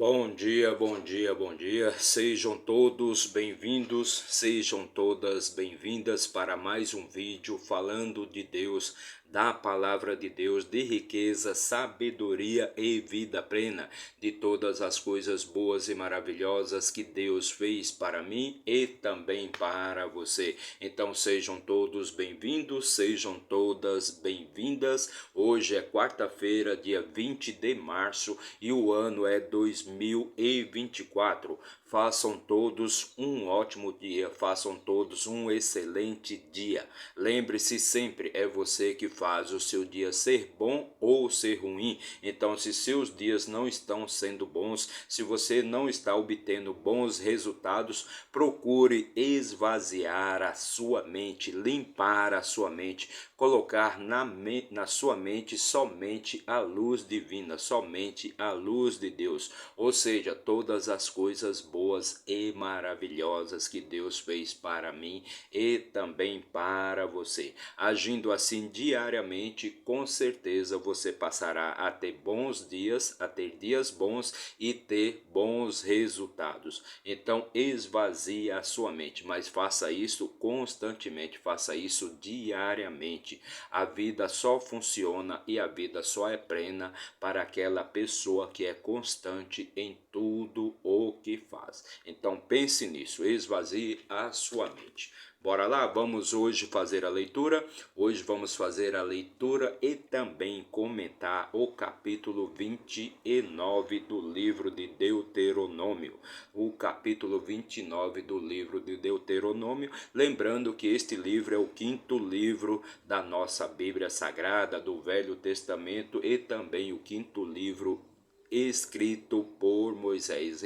Bom dia, bom dia, bom dia. Sejam todos bem-vindos, sejam todas bem-vindas para mais um vídeo falando de Deus, da palavra de Deus, de riqueza, sabedoria e vida plena, de todas as coisas boas e maravilhosas que Deus fez para mim e também para você. Então sejam todos bem-vindos, sejam todas bem-vindas. Hoje é quarta-feira, dia 20 de março e o ano é 2024. Façam todos um ótimo dia, façam todos um excelente dia. Lembre-se sempre, é você que faz o seu dia ser bom ou ser ruim. Então, se seus dias não estão sendo bons, se você não está obtendo bons resultados, procure esvaziar a sua mente, limpar a sua mente, colocar na sua mente somente a luz divina, somente a luz de Deus, ou seja, todas as coisas boas e maravilhosas que Deus fez para mim e também para você. Agindo assim diariamente, com certeza você passará a ter bons dias, a ter dias bons e ter bons resultados. Então esvazie a sua mente, mas faça isso constantemente, faça isso diariamente. A vida só funciona e a vida só é plena para aquela pessoa que é constante em tudo o que faz. Então pense nisso, esvazie a sua mente. Bora lá, vamos hoje fazer a leitura. Hoje vamos fazer a leitura e também comentar o capítulo 29 do livro de Deuteronômio. O capítulo 29 do livro de Deuteronômio. Lembrando que este livro é o quinto livro da nossa Bíblia Sagrada, do Velho Testamento, e também o quinto livro escrito por Moisés,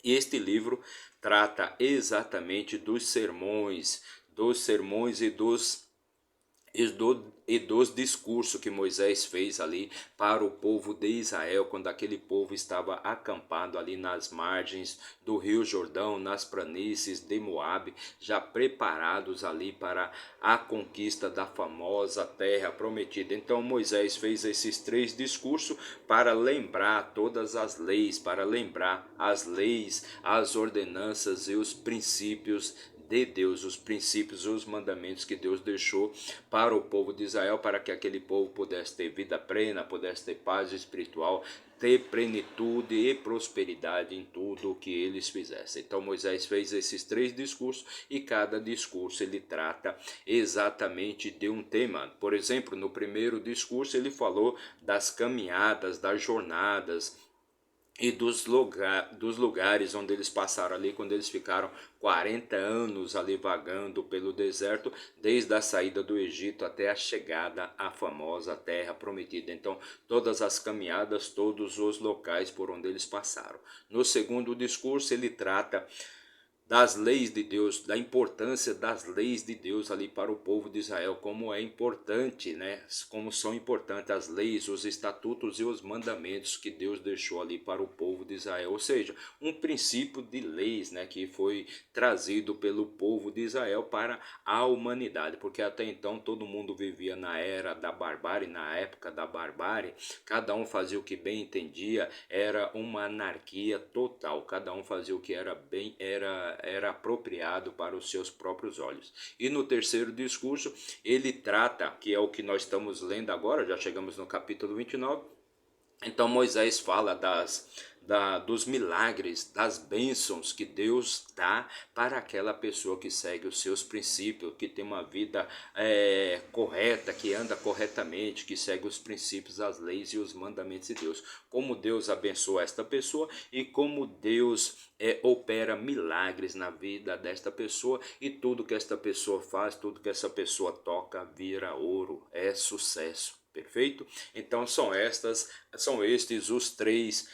E este livro trata exatamente dos sermões e dos discursos que Moisés fez ali para o povo de Israel, quando aquele povo estava acampado ali nas margens do rio Jordão, nas planícies de Moabe, já preparados ali para a conquista da famosa terra prometida. Então Moisés fez esses três discursos para lembrar todas as leis, as ordenanças e os princípios de Deus, os princípios, os mandamentos que Deus deixou para o povo de Israel, para que aquele povo pudesse ter vida plena, pudesse ter paz espiritual, ter plenitude e prosperidade em tudo o que eles fizessem. Então Moisés fez esses três discursos e cada discurso ele trata exatamente de um tema. Por exemplo, no primeiro discurso ele falou das caminhadas, das jornadas, e dos lugares onde eles passaram ali, quando eles ficaram 40 anos ali vagando pelo deserto, desde a saída do Egito até a chegada à famosa terra prometida. Então, todas as caminhadas, todos os locais por onde eles passaram. No segundo discurso, ele trata das leis de Deus, da importância das leis de Deus ali para o povo de Israel, como é importante, né? Como são importantes as leis, os estatutos e os mandamentos que Deus deixou ali para o povo de Israel, ou seja, um princípio de leis, né, que foi trazido pelo povo de Israel para a humanidade, porque até então todo mundo vivia na era da barbárie, na época da barbárie, cada um fazia o que bem entendia, era uma anarquia total, cada um fazia o que era apropriado para os seus próprios olhos. E no terceiro discurso, ele trata, que é o que nós estamos lendo agora, já chegamos no capítulo 29, então Moisés fala dos milagres, das bênçãos que Deus dá para aquela pessoa que segue os seus princípios, que tem uma vida correta, que anda corretamente, que segue os princípios, as leis e os mandamentos de Deus. Como Deus abençoa esta pessoa e como Deus opera milagres na vida desta pessoa, e tudo que esta pessoa faz, tudo que essa pessoa toca vira ouro, é sucesso. Perfeito? Então são estes os três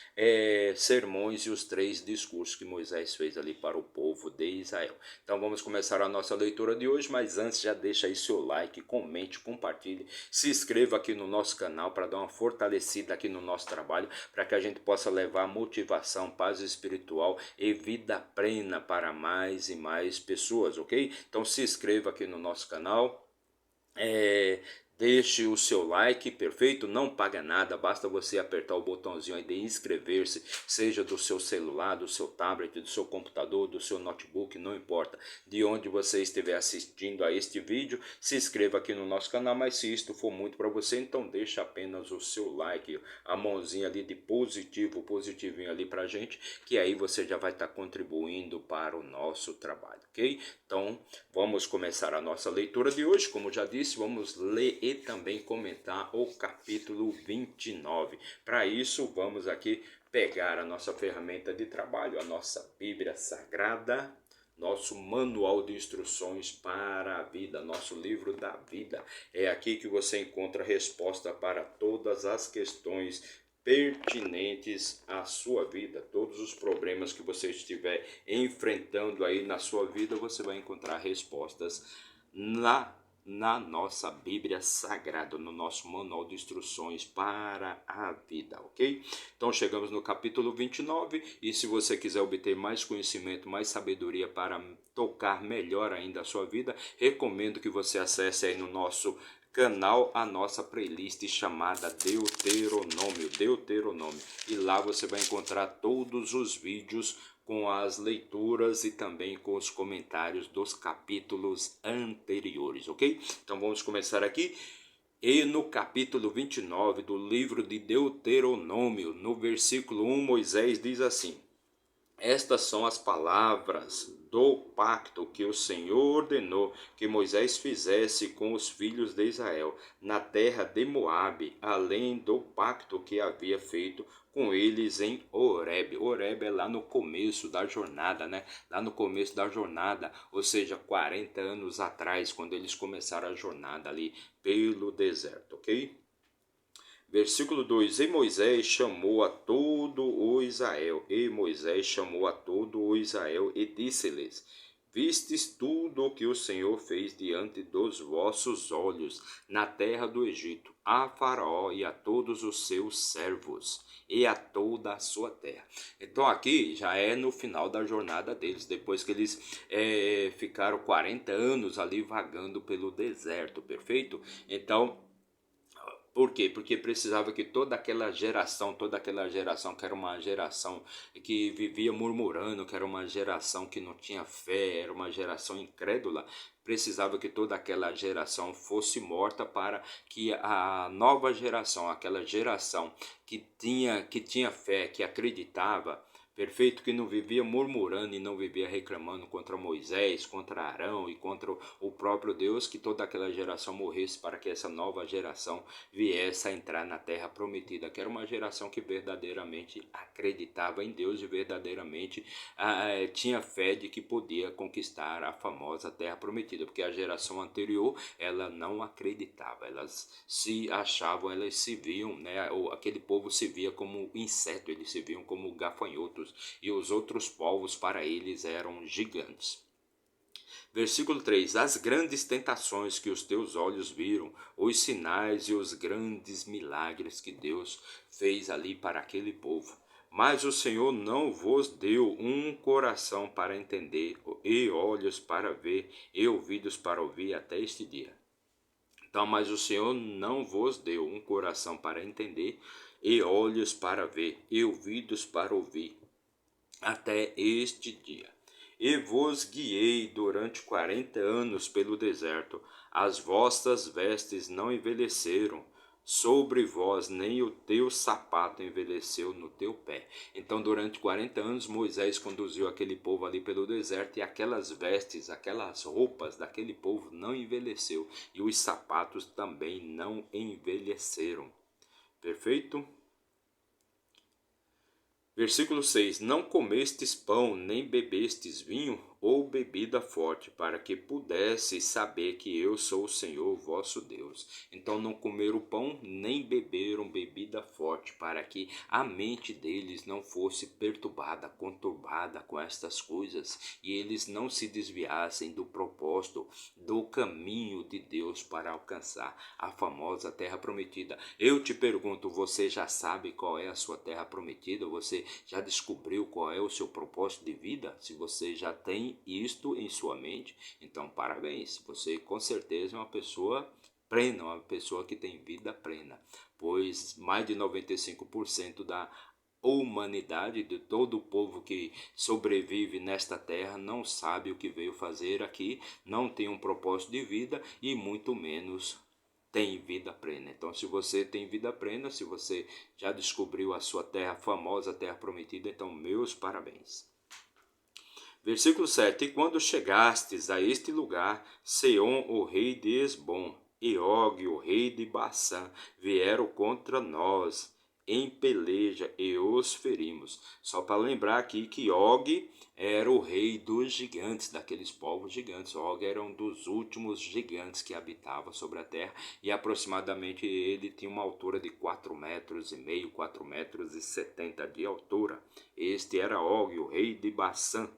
sermões e os três discursos que Moisés fez ali para o povo de Israel. Então vamos começar a nossa leitura de hoje, mas antes já deixa aí seu like, comente, compartilhe, se inscreva aqui no nosso canal para dar uma fortalecida aqui no nosso trabalho, para que a gente possa levar motivação, paz espiritual e vida plena para mais e mais pessoas, ok? Então se inscreva aqui no nosso canal. Deixe o seu like, perfeito? Não paga nada, basta você apertar o botãozinho aí de inscrever-se, seja do seu celular, do seu tablet, do seu computador, do seu notebook, não importa de onde você estiver assistindo a este vídeo. Se inscreva aqui no nosso canal, mas se isto for muito para você, então deixa apenas o seu like, a mãozinha ali de positivo, positivinho ali pra gente, que aí você já vai estar contribuindo para o nosso trabalho, ok? Então, vamos começar a nossa leitura de hoje. Como já disse, vamos ler e também comentar o capítulo 29. Para isso, vamos aqui pegar a nossa ferramenta de trabalho, a nossa Bíblia Sagrada, nosso manual de instruções para a vida, nosso livro da vida. É aqui que você encontra resposta para todas as questões pertinentes à sua vida. Todos os problemas que você estiver enfrentando aí na sua vida, você vai encontrar respostas na nossa Bíblia Sagrada, no nosso manual de instruções para a vida, ok? Então chegamos no capítulo 29 e se você quiser obter mais conhecimento, mais sabedoria para tocar melhor ainda a sua vida, recomendo que você acesse aí no nosso canal a nossa playlist chamada Deuteronômio. E lá você vai encontrar todos os vídeos com as leituras e também com os comentários dos capítulos anteriores, ok? Então vamos começar aqui. E no capítulo 29 do livro de Deuteronômio, no versículo 1, Moisés diz assim: Estas são as palavras do pacto que o Senhor ordenou que Moisés fizesse com os filhos de Israel na terra de Moabe, além do pacto que havia feito com eles em Horebe. Horebe é lá no começo da jornada, né? Lá no começo da jornada, ou seja, 40 anos atrás, quando eles começaram a jornada ali pelo deserto, ok? Versículo 2: E Moisés chamou a todo o Israel, e disse-lhes: Vistes tudo o que o Senhor fez diante dos vossos olhos na terra do Egito, a Faraó e a todos os seus servos, e a toda a sua terra. Então aqui já é no final da jornada deles, depois que eles ficaram 40 anos ali vagando pelo deserto, perfeito? Então, por quê? Porque precisava que toda aquela geração que era uma geração que vivia murmurando, que era uma geração que não tinha fé, era uma geração incrédula, precisava que toda aquela geração fosse morta para que a nova geração, aquela geração que tinha fé, que acreditava, perfeito, que não vivia murmurando e não vivia reclamando contra Moisés, contra Arão e contra o próprio Deus, que toda aquela geração morresse para que essa nova geração viesse a entrar na terra prometida, que era uma geração que verdadeiramente acreditava em Deus e verdadeiramente tinha fé de que podia conquistar a famosa terra prometida, porque a geração anterior ela não acreditava, elas se achavam, elas se viam, né, aquele povo se via como inseto, eles se viam como gafanhotos, e os outros povos para eles eram gigantes. Versículo 3: As grandes tentações que os teus olhos viram, os sinais e os grandes milagres que Deus fez ali para aquele povo. Mas o Senhor não vos deu um coração para entender, e olhos para ver, e ouvidos para ouvir até este dia. Então, mas o Senhor não vos deu um coração para entender, e olhos para ver, e ouvidos para ouvir, até este dia. E vos guiei durante 40 anos pelo deserto. As vossas vestes não envelheceram sobre vós, nem o teu sapato envelheceu no teu pé. Então, durante 40 anos, Moisés conduziu aquele povo ali pelo deserto, e aquelas vestes, aquelas roupas daquele povo não envelheceu, e os sapatos também não envelheceram. Perfeito? Versículo 6: Não comestes pão, nem bebestes vinho ou bebida forte, para que pudesses saber que eu sou o Senhor vosso Deus. Então não comeram pão, nem beberam bebida forte, para que a mente deles não fosse perturbada, conturbada com estas coisas, e eles não se desviassem do propósito, do caminho de Deus para alcançar a famosa terra prometida. Eu te pergunto, você já sabe qual é a sua terra prometida? Você já descobriu qual é o seu propósito de vida? Se você já tem isto em sua mente, então parabéns, você com certeza é uma pessoa plena, uma pessoa que tem vida plena, pois mais de 95% da humanidade, de todo o povo que sobrevive nesta terra, não sabe o que veio fazer aqui, não tem um propósito de vida e muito menos tem vida plena. Então, se você tem vida plena, se você já descobriu a sua terra famosa, terra prometida, então meus parabéns. Versículo 7: E quando chegastes a este lugar, Seom, o rei de Esbom, e Og, o rei de Bassã, vieram contra nós em peleja e os ferimos. Só para lembrar aqui que Og era o rei dos gigantes, daqueles povos gigantes. Og era um dos últimos gigantes que habitava sobre a terra e aproximadamente ele tinha uma altura de 4,5 metros, 4,70 metros de altura. Este era Og, o rei de Bassã.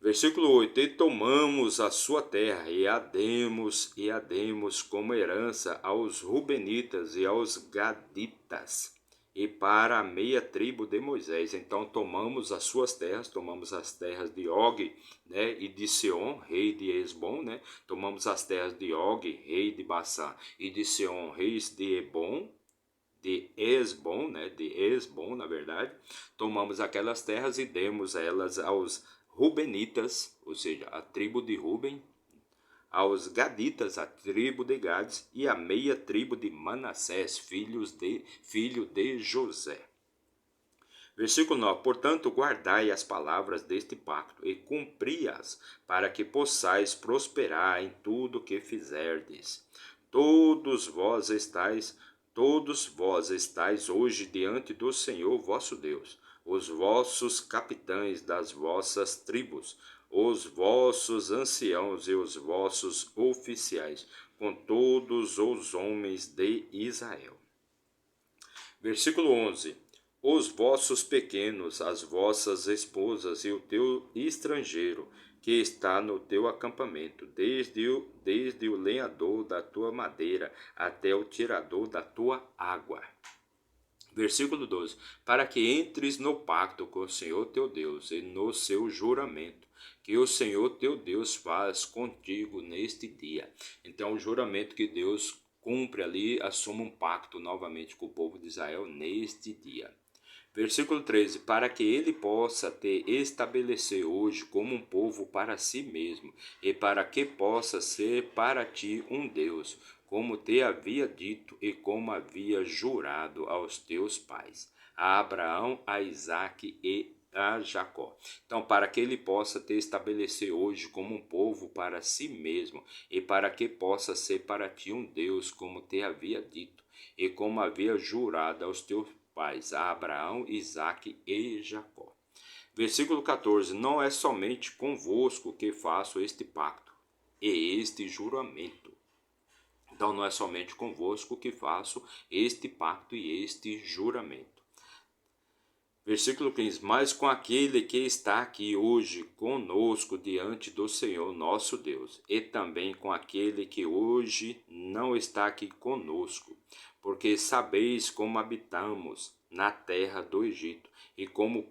Versículo 8: E tomamos a sua terra, e a demos como herança aos Rubenitas e aos Gaditas, e para a meia tribo de Moisés. Então tomamos as suas terras, tomamos as terras de Og, né, e de Seom, rei de Esbom, né? Tomamos as terras de Og, rei de Bassã, e de Seom, reis de Ebom, de Esbom, na verdade. Tomamos aquelas terras e demos elas aos Rubenitas, ou seja, a tribo de Ruben, aos Gaditas, a tribo de Gades, e a meia tribo de Manassés, filho de José. Versículo 9: Portanto, guardai as palavras deste pacto e cumpri-as, para que possais prosperar em tudo que fizerdes. Todos vós estáis hoje diante do Senhor vosso Deus, os vossos capitães das vossas tribos, os vossos anciãos e os vossos oficiais, com todos os homens de Israel. Versículo 11: Os vossos pequenos, as vossas esposas e o teu estrangeiro que está no teu acampamento, desde o lenhador da tua madeira até o tirador da tua água. Versículo 12: Para que entres no pacto com o Senhor teu Deus e no seu juramento, que o Senhor teu Deus faz contigo neste dia. Então, o juramento que Deus cumpre ali, assume um pacto novamente com o povo de Israel neste dia. Versículo 13: Para que ele possa te estabelecer hoje como um povo para si mesmo, e para que possa ser para ti um Deus, como te havia dito e como havia jurado aos teus pais, a Abraão, a Isaque e a Jacó. Então, para que ele possa te estabelecer hoje como um povo para si mesmo, e para que possa ser para ti um Deus, como te havia dito e como havia jurado aos teus pais, a Abraão, Isaque e Jacó. Versículo 14: Não é somente convosco que faço este pacto e este juramento. Então, não é somente convosco que faço este pacto e este juramento. Versículo 15: Mas com aquele que está aqui hoje conosco diante do Senhor nosso Deus, e também com aquele que hoje não está aqui conosco, porque sabeis como habitamos na terra do Egito, e como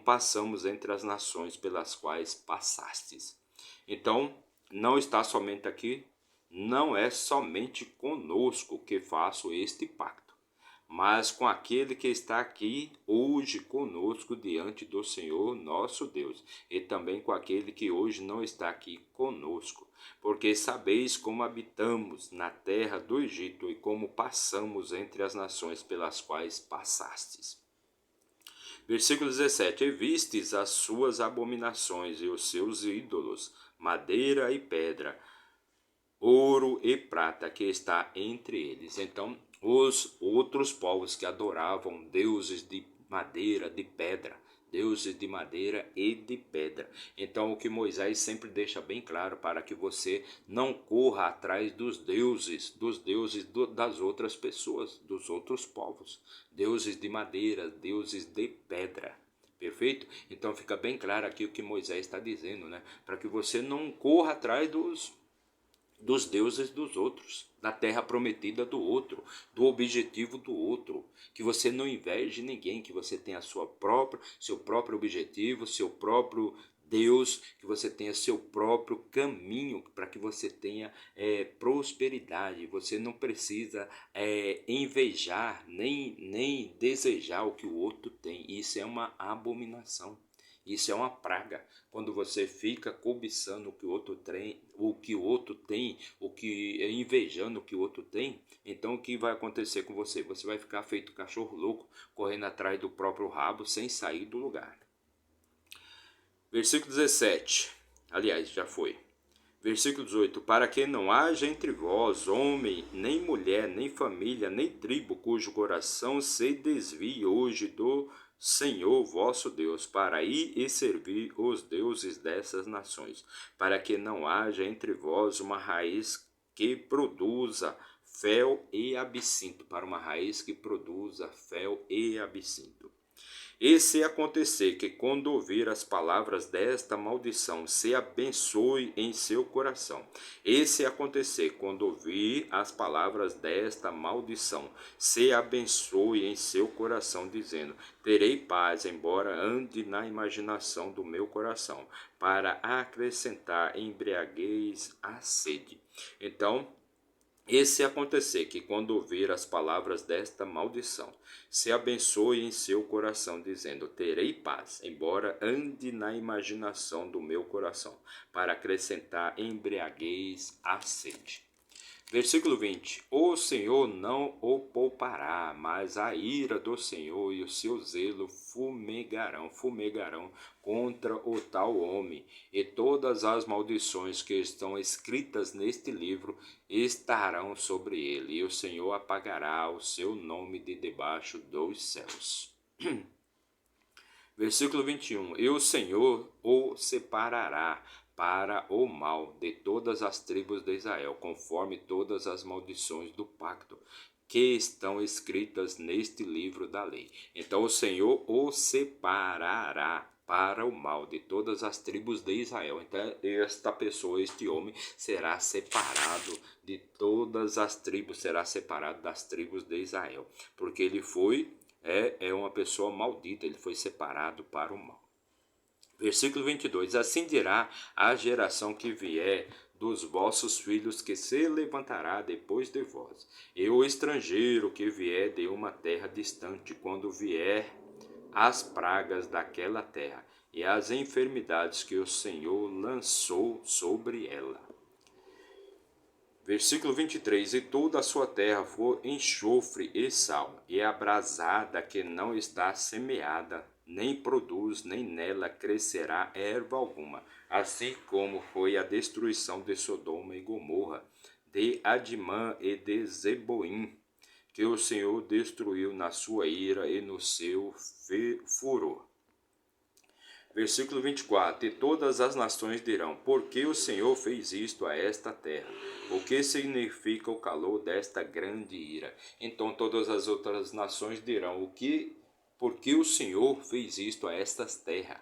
passamos entre as nações pelas quais passastes. Então, não está somente aqui, não é somente conosco que faço este pacto, mas com aquele que está aqui hoje conosco diante do Senhor nosso Deus, e também com aquele que hoje não está aqui conosco, porque sabeis como habitamos na terra do Egito e como passamos entre as nações pelas quais passastes. Versículo 17: E vistes as suas abominações e os seus ídolos, madeira e pedra, ouro e prata que está entre eles. Então, os outros povos que adoravam deuses de madeira, de pedra, deuses de madeira e de pedra. Então, o que Moisés sempre deixa bem claro, para que você não corra atrás dos deuses das outras pessoas, dos outros povos, deuses de madeira, deuses de pedra. Perfeito? Então fica bem claro aqui o que Moisés está dizendo, né? Para que você não corra atrás dos deuses dos outros, da terra prometida do outro, do objetivo do outro, que você não inveje ninguém, que você tenha seu próprio objetivo, seu próprio Deus, que você tenha seu próprio caminho, para que você tenha prosperidade. Você não precisa invejar, nem desejar o que o outro tem. Isso é uma abominação. Isso é uma praga. Quando você fica cobiçando o que o outro tem, invejando o que o outro tem, então o que vai acontecer com você? Você vai ficar feito cachorro louco, correndo atrás do próprio rabo, sem sair do lugar. Versículo 17, aliás, já foi. Versículo 18, para que não haja entre vós homem, nem mulher, nem família, nem tribo, cujo coração se desvie hoje do Senhor vosso Deus, para ir e servir os deuses dessas nações, para que não haja entre vós uma raiz que produza fel e absinto, para uma raiz que produza fel e absinto. E se acontecer que, quando ouvir as palavras desta maldição, se abençoe em seu coração. E se acontecer, quando ouvir as palavras desta maldição, se abençoe em seu coração, dizendo: terei paz, embora ande na imaginação do meu coração, para acrescentar embriaguez à sede. Então, e se acontecer que, quando ouvir as palavras desta maldição, se abençoe em seu coração, dizendo: terei paz, embora ande na imaginação do meu coração, para acrescentar embriaguez à sede. Versículo 20: o Senhor não o poupará, mas a ira do Senhor e o seu zelo fumegarão contra o tal homem, e todas as maldições que estão escritas neste livro estarão sobre ele, e o Senhor apagará o seu nome de debaixo dos céus. Versículo 21, e o Senhor o separará para o mal de todas as tribos de Israel, conforme todas as maldições do pacto que estão escritas neste livro da lei. Então o Senhor o separará para o mal de todas as tribos de Israel. Então esta pessoa, este homem, será separado de todas as tribos, será separado das tribos de Israel, porque ele foi uma pessoa maldita, ele foi separado para o mal. Versículo 22, assim dirá a geração que vier dos vossos filhos, que se levantará depois de vós, e o estrangeiro que vier de uma terra distante, quando vier as pragas daquela terra e as enfermidades que o Senhor lançou sobre ela. Versículo 23, e toda a sua terra for enxofre e sal, e abrasada que não está semeada, nem produz, nem nela crescerá erva alguma, assim como foi a destruição de Sodoma e Gomorra, de Adimã e de Zeboim, que o Senhor destruiu na sua ira e no seu furor. Versículo 24, e todas as nações dirão: por que o Senhor fez isto a esta terra? O que significa o calor desta grande ira? Então todas as outras nações dirão: por que o Senhor fez isto a estas terras?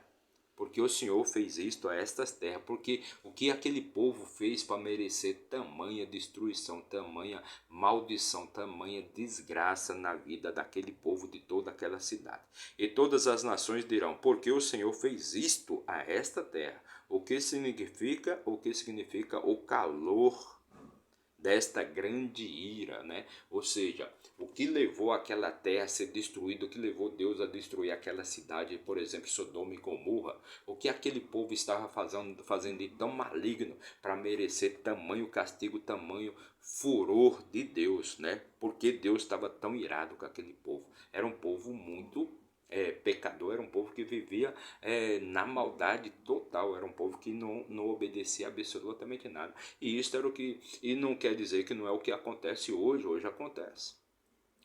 Porque o Senhor fez isto a estas terras, porque o que aquele povo fez para merecer tamanha destruição, tamanha maldição, tamanha desgraça na vida daquele povo de toda aquela cidade. E todas as nações dirão: porque o Senhor fez isto a esta terra? O que significa o calor desta grande ira, né? Ou seja, o que levou aquela terra a ser destruída, o que levou Deus a destruir aquela cidade, por exemplo, Sodoma e Gomorra, o que aquele povo estava fazendo de tão maligno para merecer tamanho castigo, tamanho furor de Deus, né? Porque Deus estava tão irado com aquele povo. Era um povo muito pecador, era um povo que vivia na maldade total, era um povo que não obedecia absolutamente nada. E isso era e não quer dizer que não é o que acontece hoje acontece.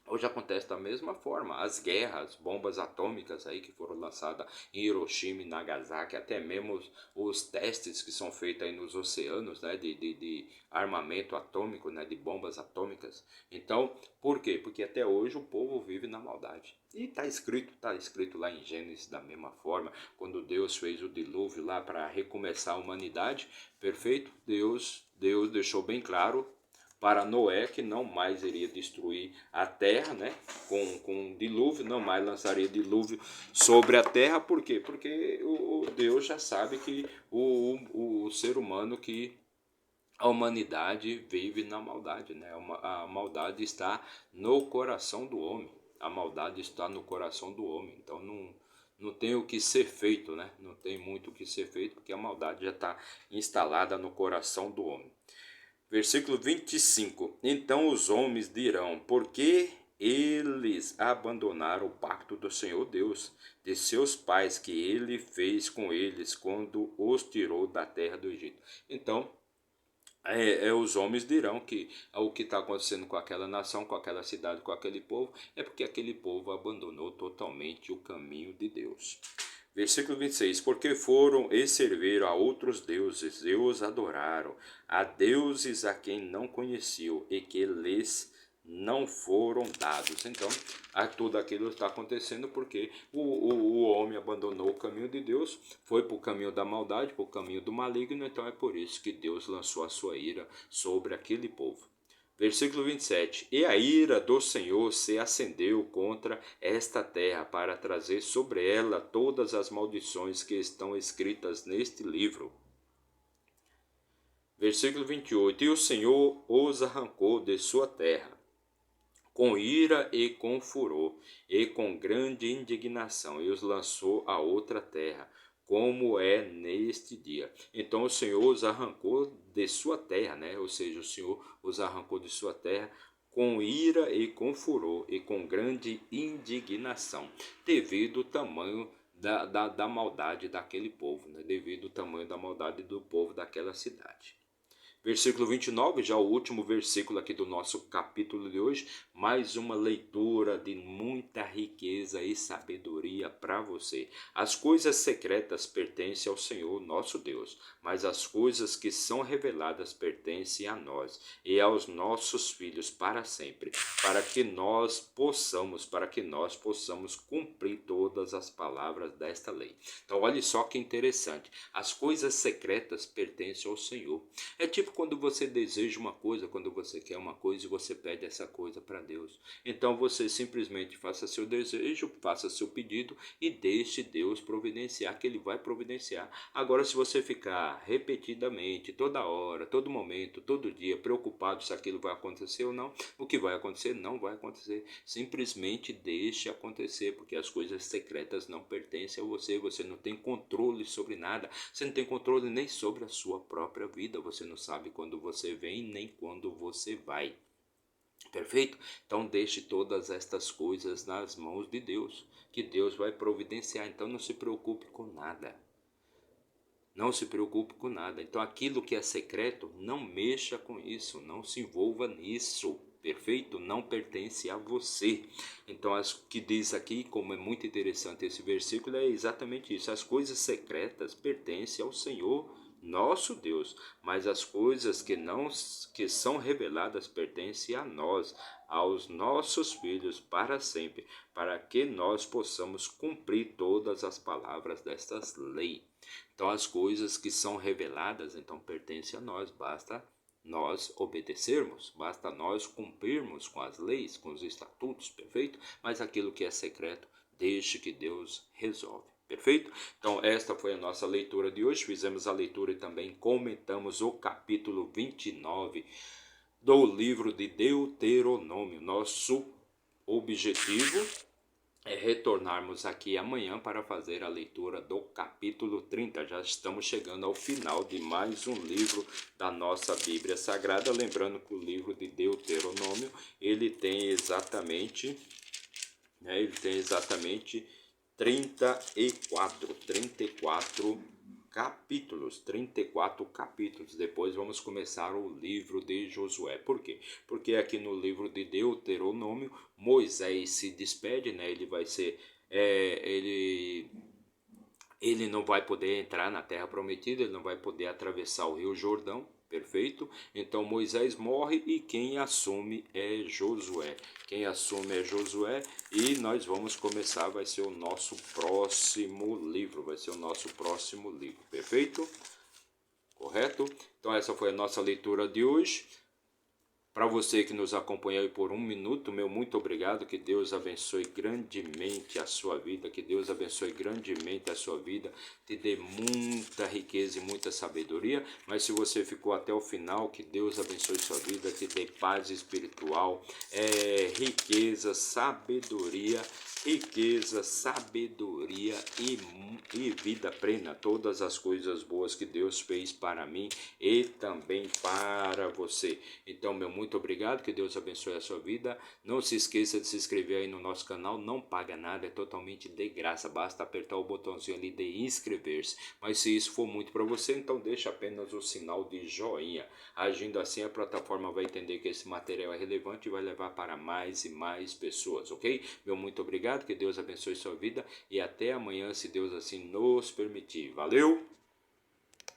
Hoje acontece da mesma forma, as guerras, bombas atômicas aí que foram lançadas em Hiroshima e Nagasaki, até mesmo os testes que são feitos aí nos oceanos, né, de armamento atômico, né, de bombas atômicas. Então, por quê? Porque até hoje o povo vive na maldade. E está escrito lá em Gênesis da mesma forma, quando Deus fez o dilúvio lá para recomeçar a humanidade, perfeito? Deus deixou bem claro para Noé, que não mais iria destruir a terra, né? Com dilúvio, não mais lançaria dilúvio sobre a terra. Por quê? Porque o Deus já sabe que o ser humano, que a humanidade vive na maldade, né? A maldade está no coração do homem. A maldade está no coração do homem. Então não tem o que ser feito, né? Não tem muito o que ser feito, porque a maldade já está instalada no coração do homem. Versículo 25. Então os homens dirão: por que eles abandonaram o pacto do Senhor Deus de seus pais, que ele fez com eles quando os tirou da terra do Egito? Então, os homens dirão que o que está acontecendo com aquela nação, com aquela cidade, com aquele povo, é porque aquele povo abandonou totalmente o caminho de Deus. Versículo 26. Porque foram e serviram a outros deuses, e os adoraram, a deuses a quem não conheciam e que lhes não foram dados. Então, tudo aquilo está acontecendo porque o homem abandonou o caminho de Deus, foi para o caminho da maldade, para o caminho do maligno. Então é por isso que Deus lançou a sua ira sobre aquele povo. Versículo 27. E a ira do Senhor se acendeu contra esta terra para trazer sobre ela todas as maldições que estão escritas neste livro. Versículo 28. E o Senhor os arrancou de sua terra com ira e com furor, e com grande indignação, e os lançou a outra terra, como é neste dia. Então o Senhor os arrancou de sua terra, né? Ou seja, o Senhor os arrancou de sua terra com ira e com furor, e com grande indignação, devido ao tamanho da maldade daquele povo, né? Devido ao tamanho da maldade do povo daquela cidade. Versículo 29, já o último versículo aqui do nosso capítulo de hoje, mais uma leitura de muita riqueza e sabedoria para você. As coisas secretas pertencem ao Senhor nosso Deus, mas as coisas que são reveladas pertencem a nós e aos nossos filhos para sempre, para que nós possamos cumprir todas as palavras desta lei. Então olha só que interessante, as coisas secretas pertencem ao Senhor. É tipo quando você deseja uma coisa, quando você quer uma coisa e você pede essa coisa para Deus. Então você simplesmente faça seu desejo, faça seu pedido e deixe Deus providenciar, que Ele vai providenciar. Agora, se você ficar repetidamente, toda hora, todo momento, todo dia, preocupado se aquilo vai acontecer ou não, o que vai acontecer não vai acontecer. Simplesmente deixe acontecer, porque as coisas secretas não pertencem a você. Você não tem controle sobre nada. Você não tem controle nem sobre a sua própria vida. Você não sabe quando você vem nem quando você vai. Perfeito? Então deixe todas estas coisas nas mãos de Deus, que Deus vai providenciar. Então não se preocupe com nada. Não se preocupe com nada. Então aquilo que é secreto, não mexa com isso, não se envolva nisso. Perfeito? Não pertence a você. Então, as que diz aqui, como é muito interessante esse versículo, é exatamente isso. As coisas secretas pertencem ao Senhor nosso Deus, mas as coisas que são reveladas pertencem a nós, aos nossos filhos para sempre, para que nós possamos cumprir todas as palavras destas leis. Então as coisas que são reveladas então pertencem a nós, basta nós obedecermos, basta nós cumprirmos com as leis, com os estatutos, perfeito? Mas aquilo que é secreto, deixe que Deus resolve. Perfeito? Então esta foi a nossa leitura de hoje. Fizemos a leitura e também comentamos o capítulo 29 do livro de Deuteronômio. Nosso objetivo é retornarmos aqui amanhã para fazer a leitura do capítulo 30. Já estamos chegando ao final de mais um livro da nossa Bíblia Sagrada. Lembrando que o livro de Deuteronômio, ele tem exatamente 34 capítulos, 34 capítulos. Depois vamos começar o livro de Josué. Por quê? Porque aqui no livro de Deuteronômio, Moisés se despede, né? Ele vai ser, ele não vai poder entrar na terra prometida, ele não vai poder atravessar o rio Jordão, perfeito? Então Moisés morre e quem assume é Josué. Quem assume é Josué e nós vamos começar, vai ser o nosso próximo livro, perfeito? Correto? Então essa foi a nossa leitura de hoje. Para você que nos acompanhou aí por um minuto, meu muito obrigado. Que Deus abençoe grandemente a sua vida. Que Deus abençoe grandemente a sua vida. Te dê muita riqueza e muita sabedoria. Mas se você ficou até o final, que Deus abençoe sua vida. Te dê paz espiritual, riqueza, sabedoria. Riqueza, sabedoria e vida plena. Todas as coisas boas que Deus fez para mim e também para você. Então, meu muito obrigado, que Deus abençoe a sua vida. Não se esqueça de se inscrever aí no nosso canal, não paga nada, é totalmente de graça, basta apertar o botãozinho ali de inscrever-se. Mas se isso for muito para você, então deixa apenas o sinal de joinha. Agindo assim, a plataforma vai entender que esse material é relevante e vai levar para mais e mais pessoas, ok? Meu muito obrigado, que Deus abençoe sua vida e até amanhã, se Deus assim nos permitir. Valeu!